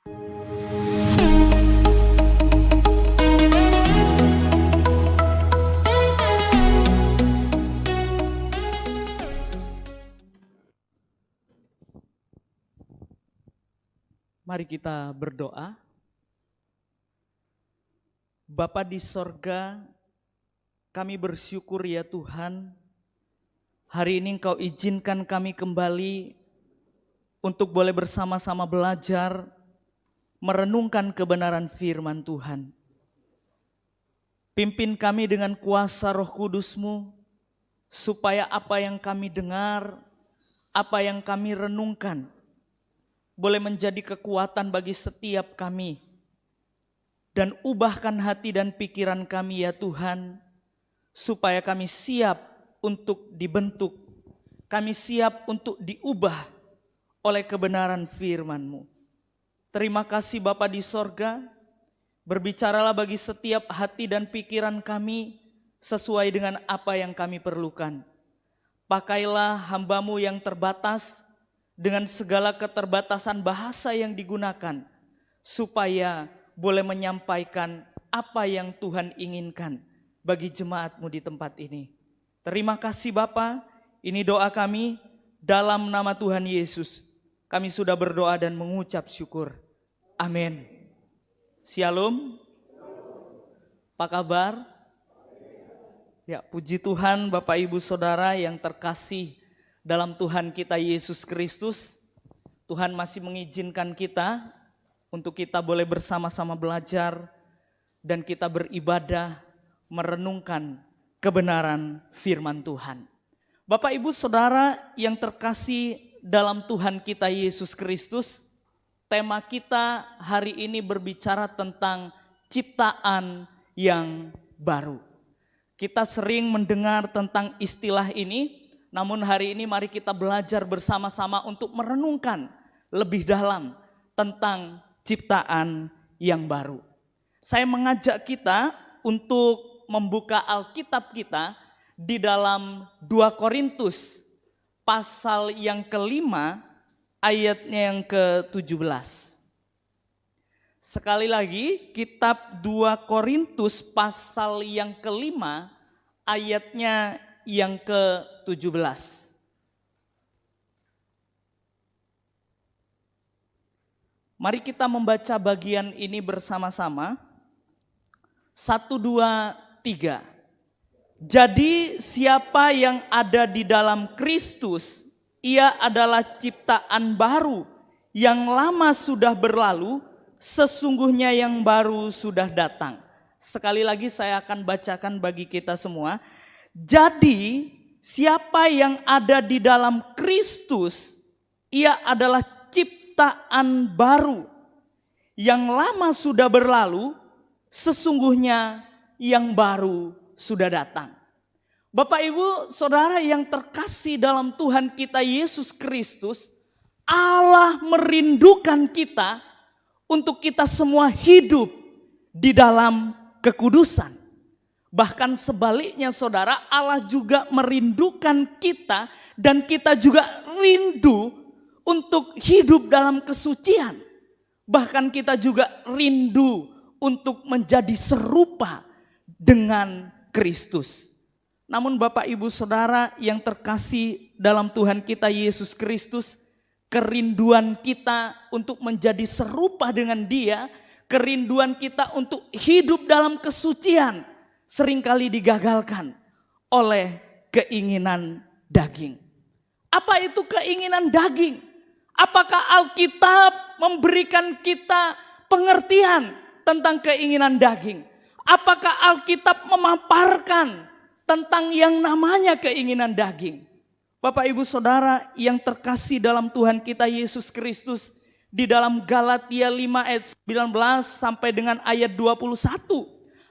Mari kita berdoa. Bapa di sorga, kami bersyukur ya Tuhan, hari ini Engkau izinkan kami kembali untuk boleh bersama-sama belajar, merenungkan kebenaran firman Tuhan. Pimpin kami dengan kuasa Roh Kudus-Mu, supaya apa yang kami dengar, apa yang kami renungkan, boleh menjadi kekuatan bagi setiap kami. Dan ubahkan hati dan pikiran kami ya Tuhan, supaya kami siap untuk dibentuk. Kami siap untuk diubah oleh kebenaran firman-Mu. Terima kasih Bapa di sorga, berbicaralah bagi setiap hati dan pikiran kami sesuai dengan apa yang kami perlukan. Pakailah hamba-Mu yang terbatas, dengan segala keterbatasan bahasa yang digunakan, supaya boleh menyampaikan apa yang Tuhan inginkan bagi jemaat-Mu di tempat ini. Terima kasih Bapa, ini doa kami dalam nama Tuhan Yesus. Kami sudah berdoa dan mengucap syukur. Amin. Shalom. Apa kabar? Ya, puji Tuhan Bapak Ibu Saudara yang terkasih dalam Tuhan kita Yesus Kristus. Tuhan masih mengizinkan kita untuk kita boleh bersama-sama belajar dan kita beribadah, merenungkan kebenaran firman Tuhan. Bapak Ibu Saudara yang terkasih dalam Tuhan kita Yesus Kristus, tema kita hari ini berbicara tentang ciptaan yang baru. Kita sering mendengar tentang istilah ini, namun hari ini mari kita belajar bersama-sama untuk merenungkan lebih dalam tentang ciptaan yang baru. Saya mengajak kita untuk membuka Alkitab kita di dalam 2 Korintus pasal yang kelima ayatnya yang ke-17. Sekali lagi, kitab 2 Korintus pasal yang kelima ayatnya yang ke-17. Mari kita membaca bagian ini bersama-sama. 1, 2, 3. Jadi siapa yang ada di dalam Kristus, ia adalah ciptaan baru. Yang lama sudah berlalu, sesungguhnya yang baru sudah datang. Sekali lagi saya akan bacakan bagi kita semua. Jadi siapa yang ada di dalam Kristus, ia adalah ciptaan baru. Yang lama sudah berlalu, sesungguhnya yang baru sudah datang. Bapak Ibu Saudara yang terkasih dalam Tuhan kita Yesus Kristus, Allah merindukan kita untuk kita semua hidup di dalam kekudusan. Bahkan sebaliknya saudara, Allah juga merindukan kita dan kita juga rindu untuk hidup dalam kesucian. Bahkan kita juga rindu untuk menjadi serupa dengan Kristus. Namun Bapak Ibu Saudara yang terkasih dalam Tuhan kita Yesus Kristus, kerinduan kita untuk menjadi serupa dengan Dia, kerinduan kita untuk hidup dalam kesucian, seringkali digagalkan oleh keinginan daging. Apa itu keinginan daging? Apakah Alkitab memberikan kita pengertian tentang keinginan daging? Apakah Alkitab memaparkan tentang yang namanya keinginan daging? Bapak Ibu Saudara yang terkasih dalam Tuhan kita Yesus Kristus, di dalam Galatia 5 ayat 19 sampai dengan ayat 21,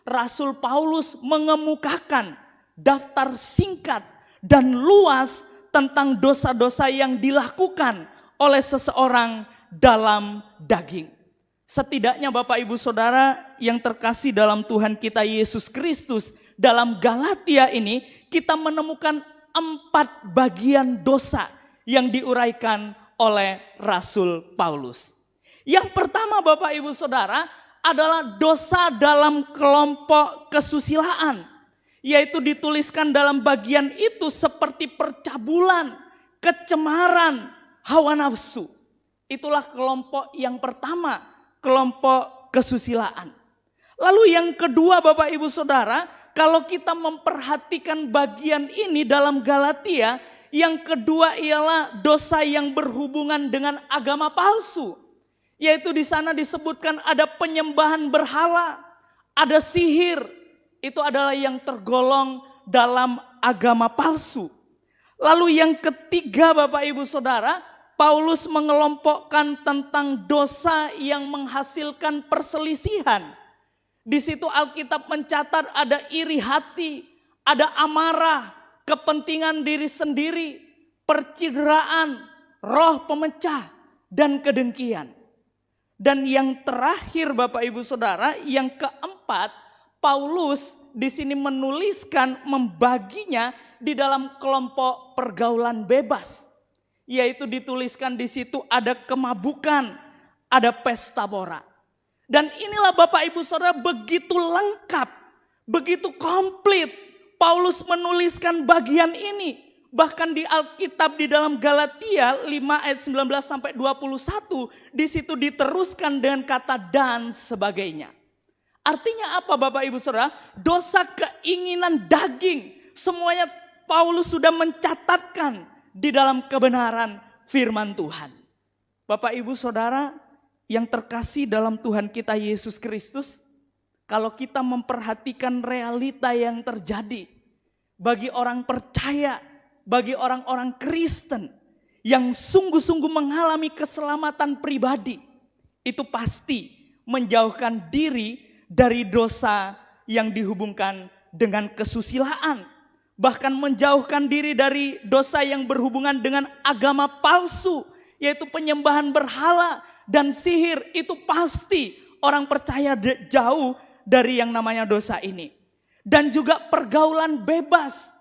Rasul Paulus mengemukakan daftar singkat dan luas tentang dosa-dosa yang dilakukan oleh seseorang dalam daging. Setidaknya Bapak Ibu Saudara yang terkasih dalam Tuhan kita Yesus Kristus, dalam Galatia ini kita menemukan 4 bagian dosa yang diuraikan oleh Rasul Paulus. Yang pertama Bapak Ibu Saudara adalah dosa dalam kelompok kesusilaan. Yaitu dituliskan dalam bagian itu seperti percabulan, kecemaran, hawa nafsu. Itulah kelompok yang pertama, kelompok kesusilaan. Lalu yang kedua Bapak Ibu Saudara, kalau kita memperhatikan bagian ini dalam Galatia, yang kedua ialah dosa yang berhubungan dengan agama palsu. Yaitu di sana disebutkan ada penyembahan berhala, ada sihir. Itu adalah yang tergolong dalam agama palsu. Lalu yang ketiga Bapak Ibu Saudara, Paulus mengelompokkan tentang dosa yang menghasilkan perselisihan. Di situ Alkitab mencatat ada iri hati, ada amarah, kepentingan diri sendiri, percideraan, roh pemecah, dan kedengkian. Dan yang terakhir Bapak Ibu Saudara, yang keempat, Paulus di sini menuliskan membaginya di dalam kelompok pergaulan bebas. Yaitu dituliskan di situ ada kemabukan, ada pesta pora. Dan inilah Bapak Ibu Saudara begitu lengkap, begitu komplit. Paulus menuliskan bagian ini. Bahkan di Alkitab di dalam Galatia 5 ayat 19 sampai 21, di situ diteruskan dengan kata dan sebagainya. Artinya apa Bapak Ibu Saudara? Dosa keinginan daging, semuanya Paulus sudah mencatatkan di dalam kebenaran firman Tuhan. Bapak Ibu Saudara yang terkasih dalam Tuhan kita Yesus Kristus, kalau kita memperhatikan realita yang terjadi bagi orang percaya, bagi orang-orang Kristen yang sungguh-sungguh mengalami keselamatan pribadi, itu pasti menjauhkan diri dari dosa yang dihubungkan dengan kesusilaan. Bahkan menjauhkan diri dari dosa yang berhubungan dengan agama palsu, yaitu penyembahan berhala dan sihir. Itu pasti orang percaya jauh dari yang namanya dosa ini. Dan juga pergaulan bebas.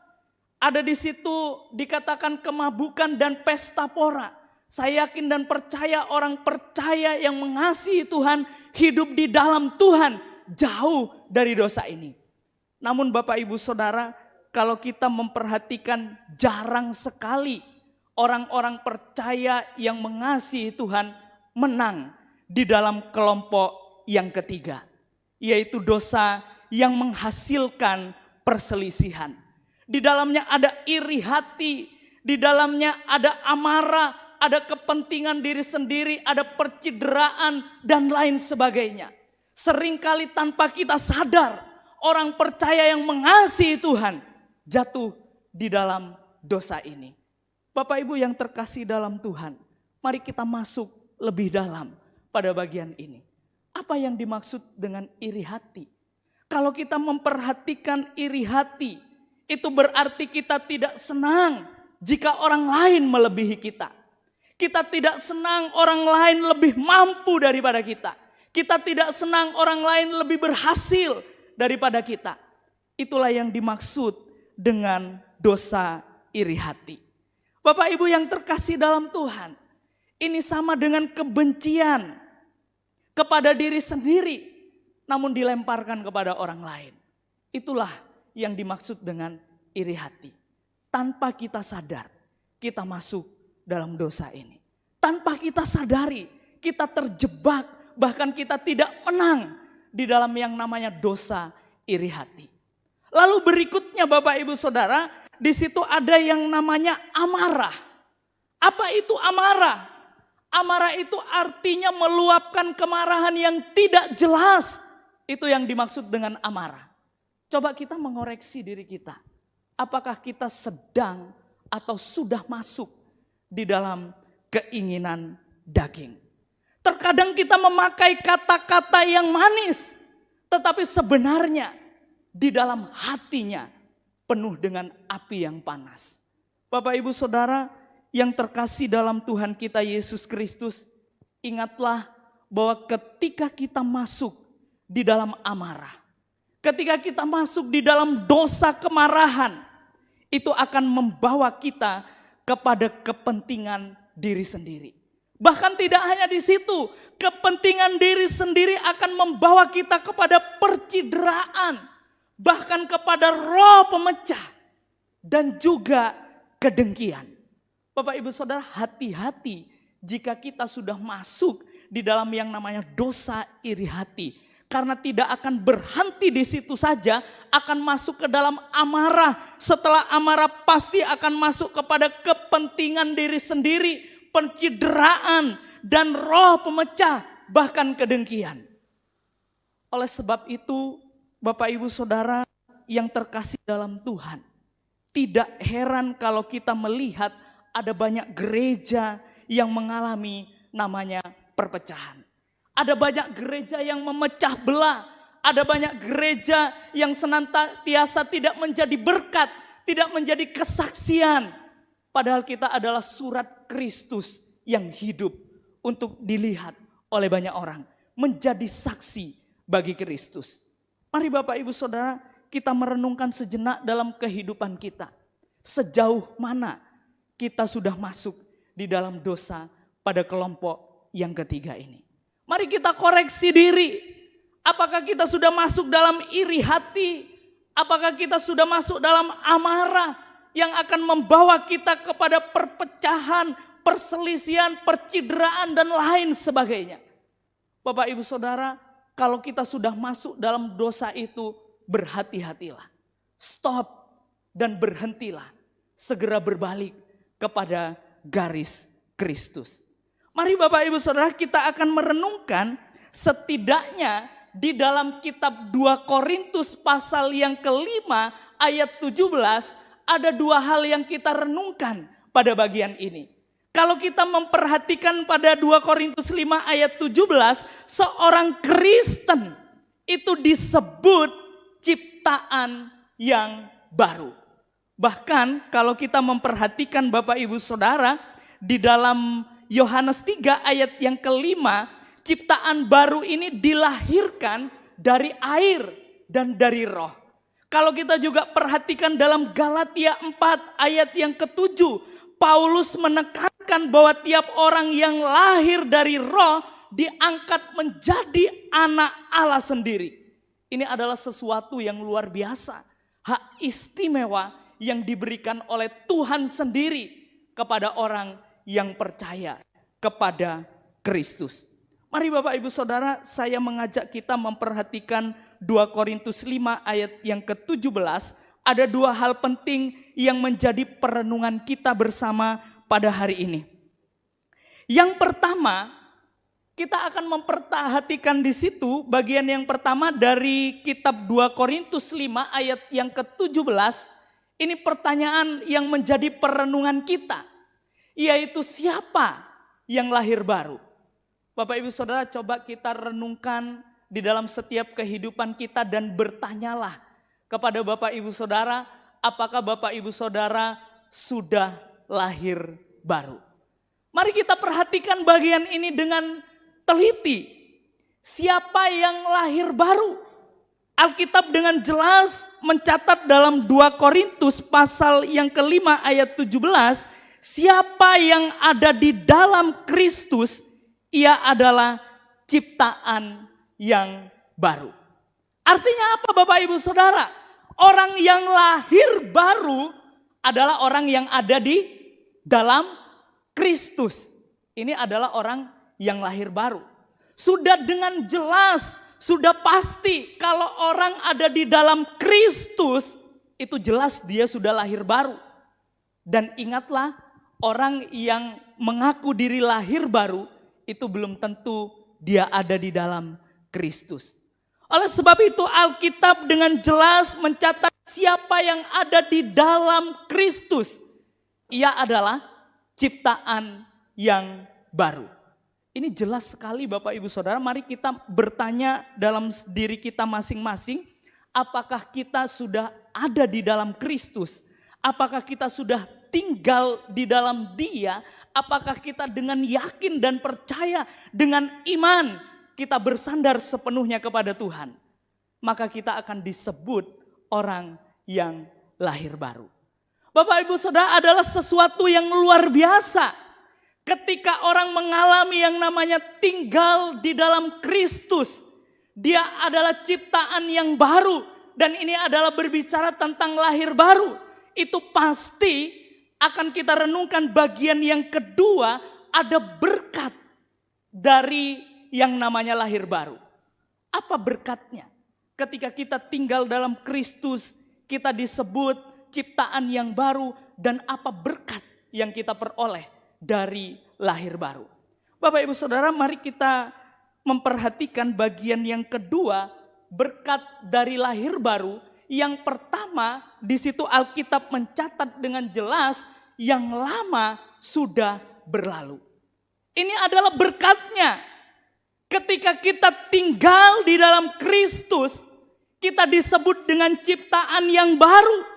Ada di situ dikatakan kemabukan dan pesta pora. Saya yakin dan percaya orang percaya yang mengasihi Tuhan, hidup di dalam Tuhan, jauh dari dosa ini. Namun Bapak Ibu Saudara, kalau kita memperhatikan jarang sekali orang-orang percaya yang mengasihi Tuhan menang di dalam kelompok yang ketiga. Yaitu dosa yang menghasilkan perselisihan. Di dalamnya ada iri hati, di dalamnya ada amarah, ada kepentingan diri sendiri, ada percideraan dan lain sebagainya. Seringkali tanpa kita sadar, orang percaya yang mengasihi Tuhan jatuh di dalam dosa ini. Bapak Ibu yang terkasih dalam Tuhan, mari kita masuk lebih dalam pada bagian ini. Apa yang dimaksud dengan iri hati? Kalau kita memperhatikan iri hati, itu berarti kita tidak senang jika orang lain melebihi kita. Kita tidak senang orang lain lebih mampu daripada kita. Kita tidak senang orang lain lebih berhasil daripada kita. Itulah yang dimaksud dengan dosa iri hati. Bapak Ibu yang terkasih dalam Tuhan, ini sama dengan kebencian kepada diri sendiri, namun dilemparkan kepada orang lain. Itulah yang dimaksud dengan iri hati. Tanpa kita sadar, kita masuk dalam dosa ini. Tanpa kita sadari, kita terjebak, bahkan kita tidak menang di dalam yang namanya dosa iri hati. Lalu berikutnya Bapak Ibu Saudara, di situ ada yang namanya amarah. Apa itu amarah? Amarah itu artinya meluapkan kemarahan yang tidak jelas. Itu yang dimaksud dengan amarah. Coba kita mengoreksi diri kita. Apakah kita sedang atau sudah masuk di dalam keinginan daging? Terkadang kita memakai kata-kata yang manis, tetapi sebenarnya di dalam hatinya penuh dengan api yang panas. Bapak Ibu Saudara yang terkasih dalam Tuhan kita Yesus Kristus, ingatlah bahwa ketika kita masuk di dalam amarah, ketika kita masuk di dalam dosa kemarahan, itu akan membawa kita kepada kepentingan diri sendiri. Bahkan tidak hanya di situ, kepentingan diri sendiri akan membawa kita kepada percideraan, bahkan kepada roh pemecah dan juga kedengkian. Bapak Ibu Saudara, hati-hati jika kita sudah masuk di dalam yang namanya dosa iri hati. Karena tidak akan berhenti di situ saja, akan masuk ke dalam amarah. Setelah amarah pasti akan masuk kepada kepentingan diri sendiri, pencideraan, dan roh pemecah, bahkan kedengkian. Oleh sebab itu, Bapak Ibu Saudara yang terkasih dalam Tuhan, tidak heran kalau kita melihat ada banyak gereja yang mengalami namanya perpecahan. Ada banyak gereja yang memecah belah. Ada banyak gereja yang senantiasa tidak menjadi berkat, tidak menjadi kesaksian. Padahal kita adalah surat Kristus yang hidup untuk dilihat oleh banyak orang. Menjadi saksi bagi Kristus. Mari Bapak Ibu Saudara, kita merenungkan sejenak dalam kehidupan kita. Sejauh mana kita sudah masuk di dalam dosa pada kelompok yang ketiga ini. Mari kita koreksi diri. Apakah kita sudah masuk dalam iri hati? Apakah kita sudah masuk dalam amarah yang akan membawa kita kepada perpecahan, perselisihan, percideraan dan lain sebagainya. Bapak Ibu Saudara, kalau kita sudah masuk dalam dosa itu, berhati-hatilah. Stop dan berhentilah. Segera berbalik kepada garis Kristus. Mari Bapak Ibu Saudara, kita akan merenungkan setidaknya di dalam kitab 2 Korintus pasal yang kelima ayat 17 ada dua hal yang kita renungkan pada bagian ini. Kalau kita memperhatikan pada 2 Korintus 5 ayat 17, seorang Kristen itu disebut ciptaan yang baru. Bahkan kalau kita memperhatikan Bapak Ibu Saudara, di dalam Yohanes 3 ayat yang kelima, ciptaan baru ini dilahirkan dari air dan dari roh. Kalau kita juga perhatikan dalam Galatia 4 ayat yang ke-7, Paulus menekankan bahwa tiap orang yang lahir dari roh diangkat menjadi anak Allah sendiri. Ini adalah sesuatu yang luar biasa, hak istimewa yang diberikan oleh Tuhan sendiri kepada orang yang percaya kepada Kristus. Mari Bapak Ibu Saudara, saya mengajak kita memperhatikan 2 Korintus 5 ayat yang ke-17. Ada dua hal penting yang menjadi perenungan kita bersama pada hari ini. Yang pertama, kita akan memperhatikan di situ bagian yang pertama dari kitab 2 Korintus 5 ayat yang ke-17. Ini pertanyaan yang menjadi perenungan kita. Yaitu siapa yang lahir baru? Bapak Ibu Saudara, coba kita renungkan di dalam setiap kehidupan kita dan bertanyalah kepada Bapak Ibu Saudara, apakah Bapak Ibu Saudara sudah lahir baru? Mari kita perhatikan bagian ini dengan teliti. Siapa yang lahir baru? Alkitab dengan jelas mencatat dalam 2 Korintus pasal yang kelima ayat 17, siapa yang ada di dalam Kristus, ia adalah ciptaan yang baru. Artinya apa Bapak Ibu Saudara? Orang yang lahir baru adalah orang yang ada di dalam Kristus. Ini adalah orang yang lahir baru. Sudah dengan jelas, sudah pasti kalau orang ada di dalam Kristus, itu jelas dia sudah lahir baru. Dan ingatlah, orang yang mengaku diri lahir baru, itu belum tentu dia ada di dalam Kristus. Oleh sebab itu Alkitab dengan jelas mencatat siapa yang ada di dalam Kristus. Ia adalah ciptaan yang baru. Ini jelas sekali Bapak Ibu Saudara. Mari kita bertanya dalam diri kita masing-masing. Apakah kita sudah ada di dalam Kristus? Apakah kita sudah tinggal di dalam Dia? Apakah kita dengan yakin dan percaya, dengan iman kita bersandar sepenuhnya kepada Tuhan? Maka kita akan disebut orang yang lahir baru. Bapak Ibu Saudara, adalah sesuatu yang luar biasa. Ketika orang mengalami yang namanya tinggal di dalam Kristus, dia adalah ciptaan yang baru. Dan ini adalah berbicara tentang lahir baru. Itu pasti akan kita renungkan bagian yang kedua, ada berkat dari yang namanya lahir baru. Apa berkatnya? Ketika kita tinggal dalam Kristus, kita disebut ciptaan yang baru, dan apa berkat yang kita peroleh dari lahir baru. Bapak Ibu Saudara, mari kita memperhatikan bagian yang kedua, berkat dari lahir baru. Yang pertama, di situ Alkitab mencatat dengan jelas, yang lama sudah berlalu. Ini adalah berkatnya. Ketika kita tinggal di dalam Kristus, kita disebut dengan ciptaan yang baru.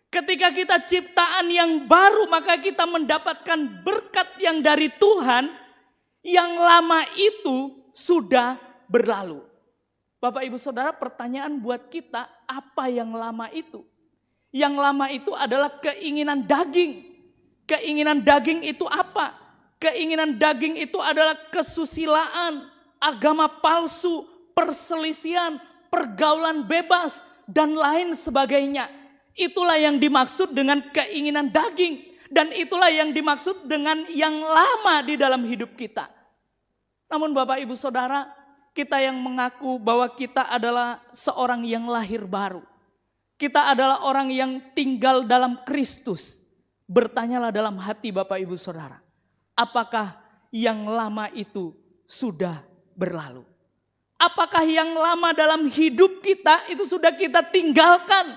Ketika kita ciptaan yang baru, maka kita mendapatkan berkat yang dari Tuhan. Yang lama itu sudah berlalu. Bapak Ibu Saudara, pertanyaan buat kita, apa yang lama itu? Yang lama itu adalah keinginan daging. Keinginan daging itu apa? Keinginan daging itu adalah kesusilaan, agama palsu, perselisihan, pergaulan bebas, dan lain sebagainya. Itulah yang dimaksud dengan keinginan daging. Dan itulah yang dimaksud dengan yang lama di dalam hidup kita. Namun Bapak Ibu Saudara, kita yang mengaku bahwa kita adalah seorang yang lahir baru. Kita adalah orang yang tinggal dalam Kristus. Bertanyalah dalam hati Bapak Ibu Saudara, apakah yang lama itu sudah berlalu? Apakah yang lama dalam hidup kita itu sudah kita tinggalkan?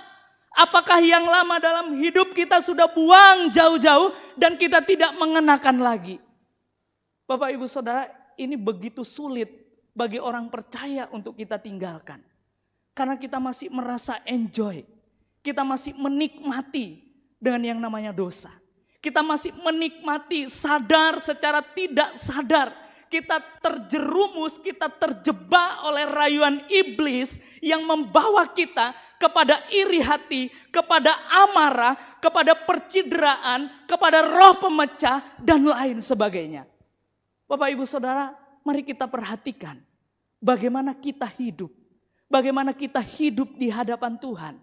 Apakah yang lama dalam hidup kita sudah buang jauh-jauh dan kita tidak mengenakan lagi? Bapak Ibu Saudara, ini begitu sulit bagi orang percaya untuk kita tinggalkan. Karena kita masih merasa enjoy. Kita masih menikmati dengan yang namanya dosa. Kita masih menikmati sadar secara tidak sadar. Kita terjerumus, kita terjebak oleh rayuan iblis yang membawa kita kepada iri hati, kepada amarah, kepada percideraan, kepada roh pemecah, dan lain sebagainya. Bapak Ibu Saudara, mari kita perhatikan bagaimana kita hidup. Bagaimana kita hidup di hadapan Tuhan.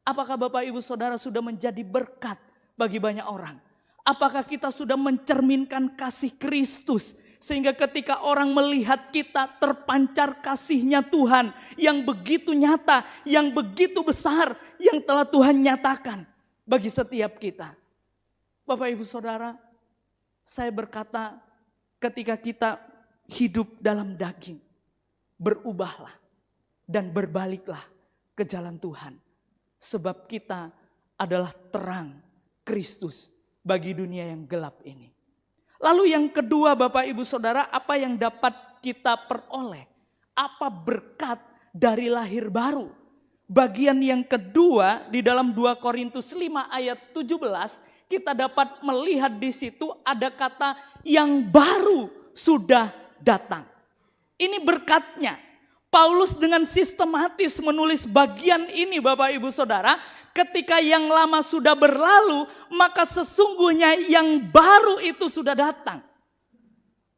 Apakah Bapak Ibu Saudara sudah menjadi berkat bagi banyak orang? Apakah kita sudah mencerminkan kasih Kristus? Sehingga ketika orang melihat kita, terpancar kasihnya Tuhan yang begitu nyata, yang begitu besar, yang telah Tuhan nyatakan bagi setiap kita. Bapak Ibu Saudara, saya berkata ketika kita hidup dalam daging, berubahlah dan berbaliklah ke jalan Tuhan. Sebab kita adalah terang Kristus bagi dunia yang gelap ini. Lalu yang kedua Bapak Ibu Saudara, apa yang dapat kita peroleh? Apa berkat dari lahir baru? Bagian yang kedua di dalam 2 Korintus 5 ayat 17, kita dapat melihat di situ ada kata yang baru sudah datang. Ini berkatnya. Paulus dengan sistematis menulis bagian ini Bapak Ibu Saudara. Ketika yang lama sudah berlalu, maka sesungguhnya yang baru itu sudah datang.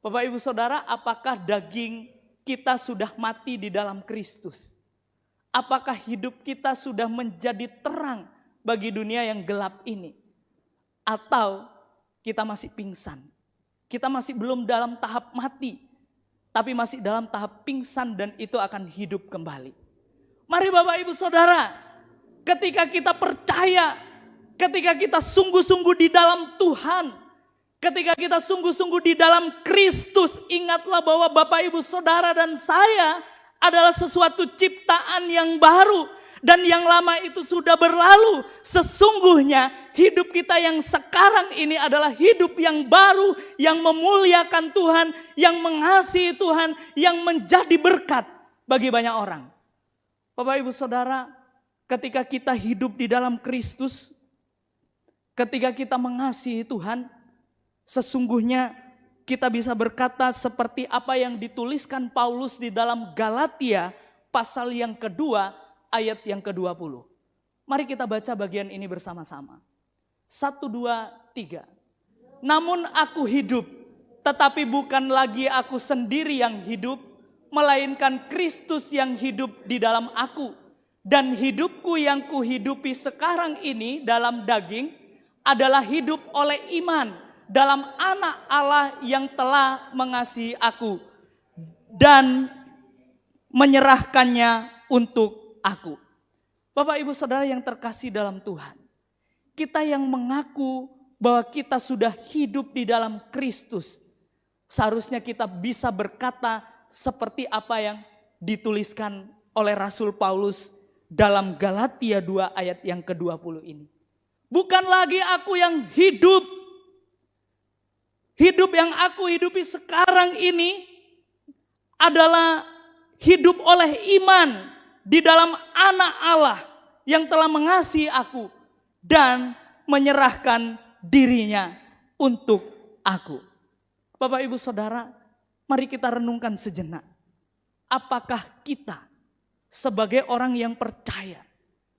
Bapak Ibu Saudara, apakah daging kita sudah mati di dalam Kristus? Apakah hidup kita sudah menjadi terang bagi dunia yang gelap ini? Atau kita masih pingsan? Kita masih belum dalam tahap mati, tapi masih dalam tahap pingsan dan itu akan hidup kembali. Mari Bapak Ibu Saudara, ketika kita percaya, ketika kita sungguh-sungguh di dalam Tuhan, ketika kita sungguh-sungguh di dalam Kristus, ingatlah bahwa Bapak Ibu Saudara dan saya adalah sesuatu ciptaan yang baru. Dan yang lama itu sudah berlalu. Sesungguhnya hidup kita yang sekarang ini adalah hidup yang baru, yang memuliakan Tuhan, yang mengasihi Tuhan, yang menjadi berkat bagi banyak orang. Bapak Ibu Saudara, ketika kita hidup di dalam Kristus, ketika kita mengasihi Tuhan, sesungguhnya kita bisa berkata seperti apa yang dituliskan Paulus di dalam Galatia pasal yang kedua, ayat yang ke-20. Mari kita baca bagian ini bersama-sama. 1, 2, 3. Namun aku hidup, Tetapi bukan lagi aku sendiri yang hidup, melainkan Kristus yang hidup di dalam aku. Dan hidupku yang kuhidupi sekarang ini dalam daging adalah hidup oleh iman dalam Anak Allah yang telah mengasihi aku dan menyerahkannya untuk aku. Bapak Ibu Saudara yang terkasih dalam Tuhan, kita yang mengaku bahwa kita sudah hidup di dalam Kristus, seharusnya kita bisa berkata seperti apa yang dituliskan oleh Rasul Paulus dalam Galatia 2 ayat yang ke-20 ini. Bukan lagi aku yang hidup. Hidup yang aku hidupi sekarang ini adalah hidup oleh iman di dalam Anak Allah yang telah mengasihi aku dan menyerahkan dirinya untuk aku. Bapak Ibu Saudara, mari kita renungkan sejenak. Apakah kita sebagai orang yang percaya,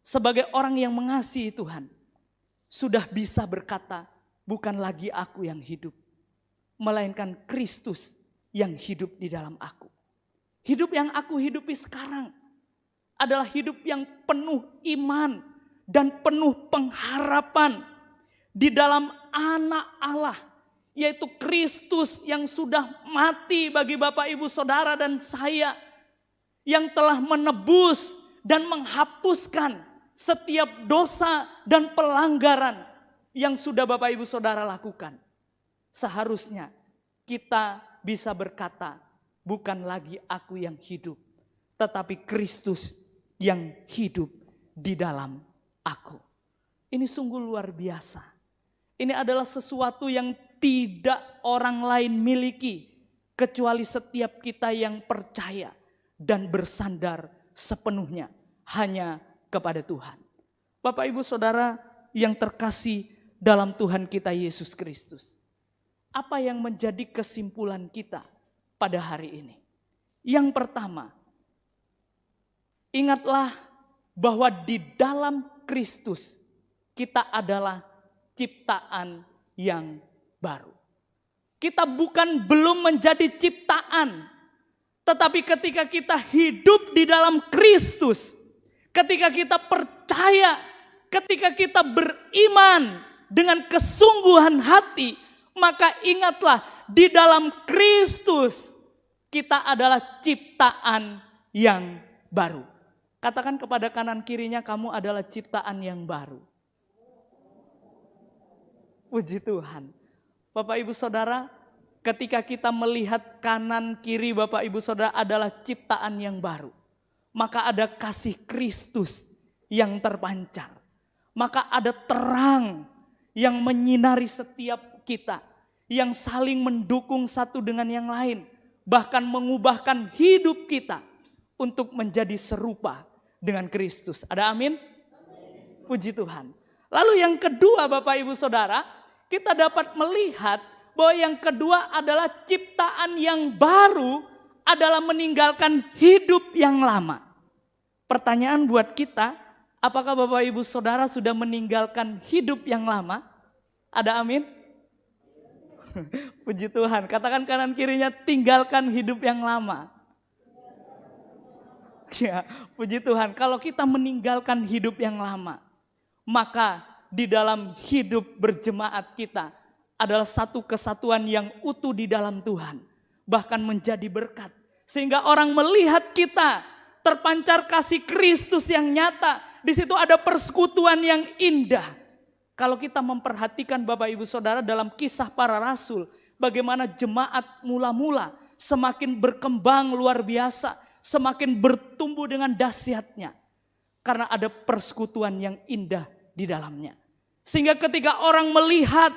sebagai orang yang mengasihi Tuhan, sudah bisa berkata, bukan lagi aku yang hidup, melainkan Kristus yang hidup di dalam aku. Hidup yang aku hidupi sekarang adalah hidup yang penuh iman dan penuh pengharapan di dalam Anak Allah, yaitu Kristus yang sudah mati bagi Bapak Ibu Saudara dan saya, yang telah menebus dan menghapuskan setiap dosa dan pelanggaran yang sudah Bapak Ibu Saudara lakukan. Seharusnya kita bisa berkata, bukan lagi aku yang hidup, tetapi Kristus yang hidup di dalam aku. Ini sungguh luar biasa. Ini adalah sesuatu yang tidak orang lain miliki, kecuali setiap kita yang percaya dan bersandar sepenuhnya hanya kepada Tuhan. Bapak Ibu Saudara yang terkasih dalam Tuhan kita Yesus Kristus, apa yang menjadi kesimpulan kita pada hari ini? Yang pertama, ingatlah bahwa di dalam Kristus kita adalah ciptaan yang baru. Kita belum menjadi ciptaan, tetapi ketika kita hidup di dalam Kristus, ketika kita percaya, ketika kita beriman dengan kesungguhan hati, maka ingatlah di dalam Kristus kita adalah ciptaan yang baru. Katakan kepada kanan kirinya, kamu adalah ciptaan yang baru. Puji Tuhan. Bapak Ibu Saudara, ketika kita melihat kanan kiri Bapak Ibu Saudara adalah ciptaan yang baru, maka ada kasih Kristus yang terpancar. Maka ada terang yang menyinari setiap kita, yang saling mendukung satu dengan yang lain, bahkan mengubahkan hidup kita untuk menjadi serupa dengan Kristus. Ada amin? Puji Tuhan. Lalu yang kedua Bapak Ibu Saudara, kita dapat melihat bahwa yang kedua adalah ciptaan yang baru adalah meninggalkan hidup yang lama. Pertanyaan buat kita, apakah Bapak Ibu Saudara sudah meninggalkan hidup yang lama? Ada amin? Puji Tuhan. Katakan kanan kirinya, tinggalkan hidup yang lama. Ya, puji Tuhan. Kalau kita meninggalkan hidup yang lama, maka di dalam hidup berjemaat kita adalah satu kesatuan yang utuh di dalam Tuhan, bahkan menjadi berkat, sehingga orang melihat kita terpancar kasih Kristus yang nyata. Di situ ada persekutuan yang indah. Kalau kita memperhatikan Bapak Ibu Saudara dalam Kisah Para Rasul, bagaimana jemaat mula-mula semakin berkembang luar biasa, semakin bertumbuh dengan dahsyatnya, karena ada persekutuan yang indah di dalamnya. Sehingga ketika orang melihat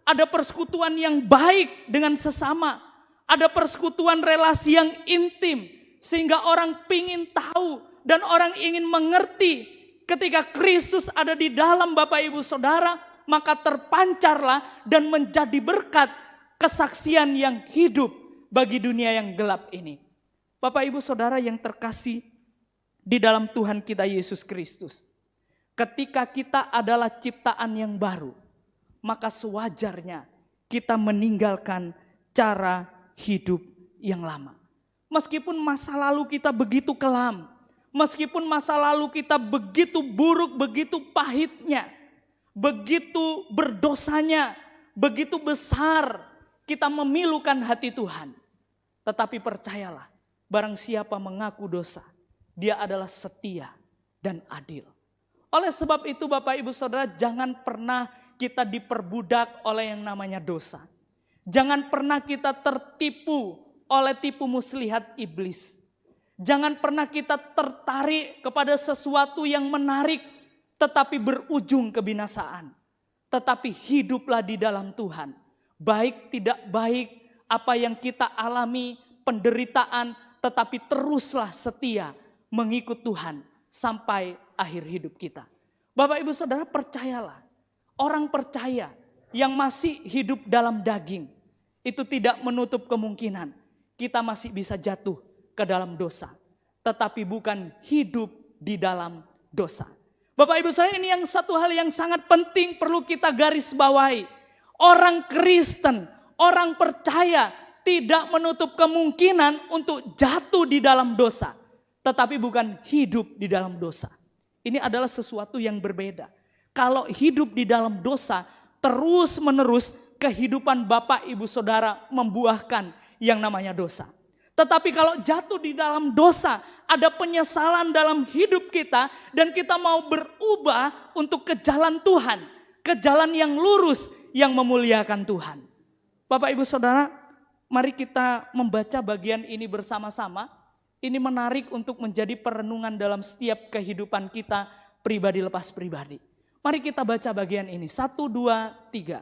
ada persekutuan yang baik dengan sesama, ada persekutuan relasi yang intim, sehingga orang pingin tahu dan orang ingin mengerti. Ketika Kristus ada di dalam Bapak Ibu Saudara, maka terpancarlah dan menjadi berkat kesaksian yang hidup bagi dunia yang gelap ini. Bapak Ibu Saudara yang terkasih di dalam Tuhan kita Yesus Kristus, ketika kita adalah ciptaan yang baru, maka sewajarnya kita meninggalkan cara hidup yang lama. Meskipun masa lalu kita begitu kelam, meskipun masa lalu kita begitu buruk, begitu pahitnya, begitu berdosanya, begitu besar kita memilukan hati Tuhan. Tetapi percayalah, barang siapa mengaku dosa, dia adalah setia dan adil. Oleh sebab itu Bapak Ibu Saudara, jangan pernah kita diperbudak oleh yang namanya dosa. Jangan pernah kita tertipu oleh tipu muslihat iblis. Jangan pernah kita tertarik kepada sesuatu yang menarik tetapi berujung kebinasaan. Tetapi hiduplah di dalam Tuhan. Baik tidak baik apa yang kita alami, penderitaan, tetapi teruslah setia mengikut Tuhan sampai akhir hidup kita. Bapak Ibu Saudara, percayalah, orang percaya yang masih hidup dalam daging itu tidak menutup kemungkinan kita masih bisa jatuh ke dalam dosa, tetapi bukan hidup di dalam dosa. Bapak Ibu saya, ini yang satu hal yang sangat penting perlu kita garis bawahi. Orang Kristen, orang percaya tidak menutup kemungkinan untuk jatuh di dalam dosa, tetapi bukan hidup di dalam dosa. Ini adalah sesuatu yang berbeda. Kalau hidup di dalam dosa, terus menerus kehidupan Bapak Ibu Saudara membuahkan yang namanya dosa. Tetapi kalau jatuh di dalam dosa, ada penyesalan dalam hidup kita dan kita mau berubah untuk ke jalan Tuhan, ke jalan yang lurus yang memuliakan Tuhan. Bapak Ibu Saudara, mari kita membaca bagian ini bersama-sama. Ini menarik untuk menjadi perenungan dalam setiap kehidupan kita pribadi lepas pribadi. Mari kita baca bagian ini. 1, 2, 3.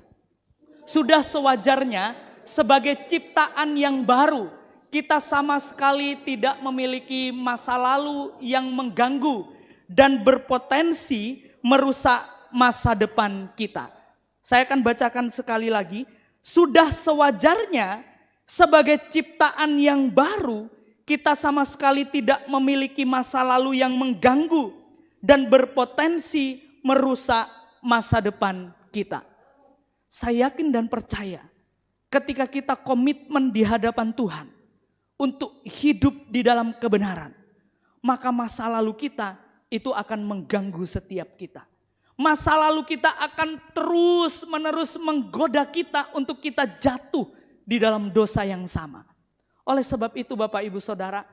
Sudah sewajarnya sebagai ciptaan yang baru, kita sama sekali tidak memiliki masa lalu yang mengganggu dan berpotensi merusak masa depan kita. Saya akan bacakan sekali lagi. Sudah sewajarnya sebagai ciptaan yang baru, kita sama sekali tidak memiliki masa lalu yang mengganggu dan berpotensi merusak masa depan kita. Saya yakin dan percaya ketika kita komitmen di hadapan Tuhan untuk hidup di dalam kebenaran, maka masa lalu kita itu akan mengganggu setiap kita. Masa lalu kita akan terus menerus menggoda kita untuk kita jatuh di dalam dosa yang sama. Oleh sebab itu Bapak Ibu Saudara,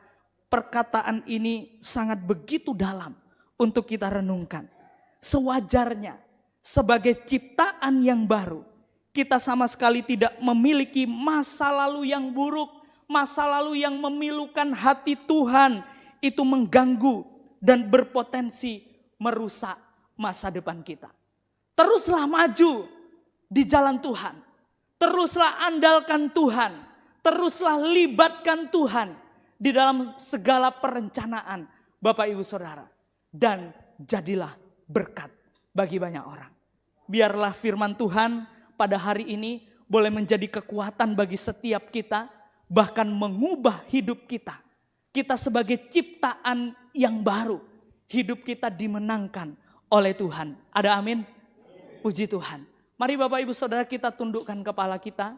perkataan ini sangat begitu dalam untuk kita renungkan. Sewajarnya sebagai ciptaan yang baru, kita sama sekali tidak memiliki masa lalu yang buruk, masa lalu yang memilukan hati Tuhan, itu mengganggu dan berpotensi merusak masa depan kita. Teruslah maju di jalan Tuhan, teruslah andalkan Tuhan, teruslah libatkan Tuhan di dalam segala perencanaan Bapak Ibu Saudara. Dan jadilah berkat bagi banyak orang. Biarlah firman Tuhan pada hari ini boleh menjadi kekuatan bagi setiap kita. Bahkan mengubah hidup kita. Kita sebagai ciptaan yang baru. Hidup kita dimenangkan oleh Tuhan. Ada amin? Puji Tuhan. Mari Bapak Ibu Saudara, kita tundukkan kepala kita.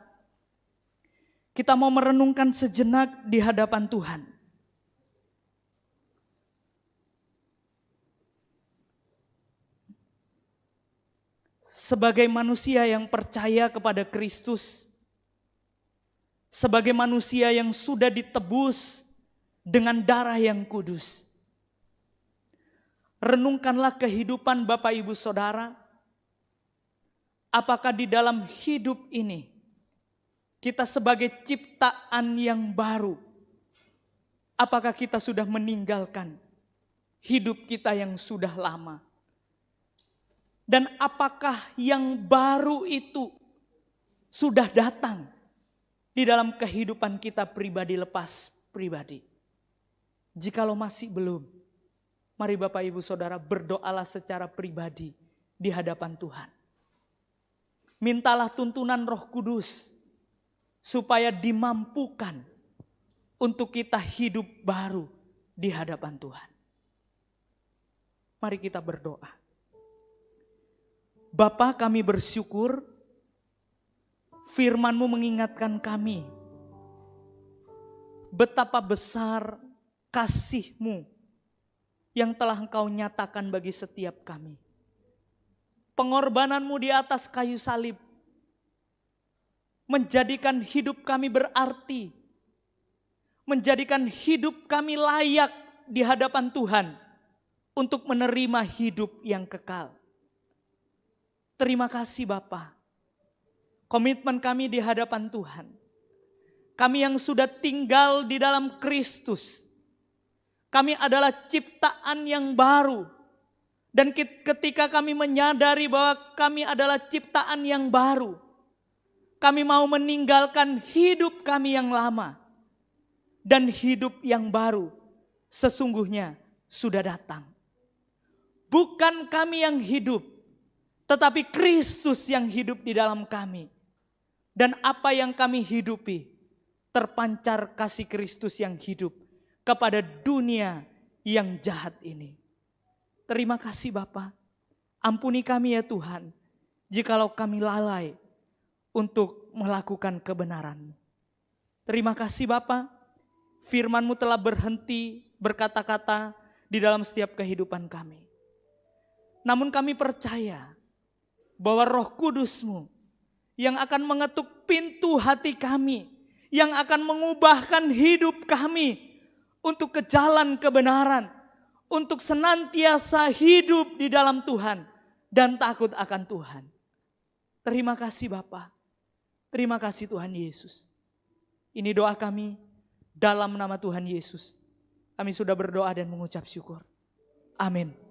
Kita mau merenungkan sejenak di hadapan Tuhan. Sebagai manusia yang percaya kepada Kristus, sebagai manusia yang sudah ditebus dengan darah yang kudus, renungkanlah kehidupan Bapak Ibu Saudara. Apakah di dalam hidup ini kita sebagai ciptaan yang baru, apakah kita sudah meninggalkan hidup kita yang sudah lama? Dan apakah yang baru itu sudah datang di dalam kehidupan kita pribadi lepas pribadi? Jikalau masih belum, mari Bapak Ibu Saudara berdoalah secara pribadi di hadapan Tuhan. Mintalah tuntunan Roh Kudus supaya dimampukan untuk kita hidup baru di hadapan Tuhan. Mari kita berdoa. Bapa, kami bersyukur Firman-Mu mengingatkan kami betapa besar kasih-Mu yang telah Engkau nyatakan bagi setiap kami. Pengorbanan-Mu di atas kayu salib menjadikan hidup kami berarti, menjadikan hidup kami layak di hadapan Tuhan untuk menerima hidup yang kekal. Terima kasih Bapa. Komitmen kami di hadapan Tuhan, kami yang sudah tinggal di dalam Kristus, kami adalah ciptaan yang baru. Dan ketika kami menyadari bahwa kami adalah ciptaan yang baru, kami mau meninggalkan hidup kami yang lama. Dan hidup yang baru sesungguhnya sudah datang. Bukan kami yang hidup, tetapi Kristus yang hidup di dalam kami. Dan apa yang kami hidupi, terpancar kasih Kristus yang hidup kepada dunia yang jahat ini. Terima kasih Bapa. Ampuni kami ya Tuhan, jikalau kami lalai untuk melakukan kebenaran-Mu. Terima kasih Bapa, firman-Mu telah berhenti berkata-kata di dalam setiap kehidupan kami. Namun kami percaya bahwa Roh Kudus-Mu yang akan mengetuk pintu hati kami, yang akan mengubahkan hidup kami untuk ke jalan kebenaran, untuk senantiasa hidup di dalam Tuhan dan takut akan Tuhan. Terima kasih Bapa. Terima kasih Tuhan Yesus. Ini doa kami dalam nama Tuhan Yesus. Kami sudah berdoa dan mengucap syukur. Amin.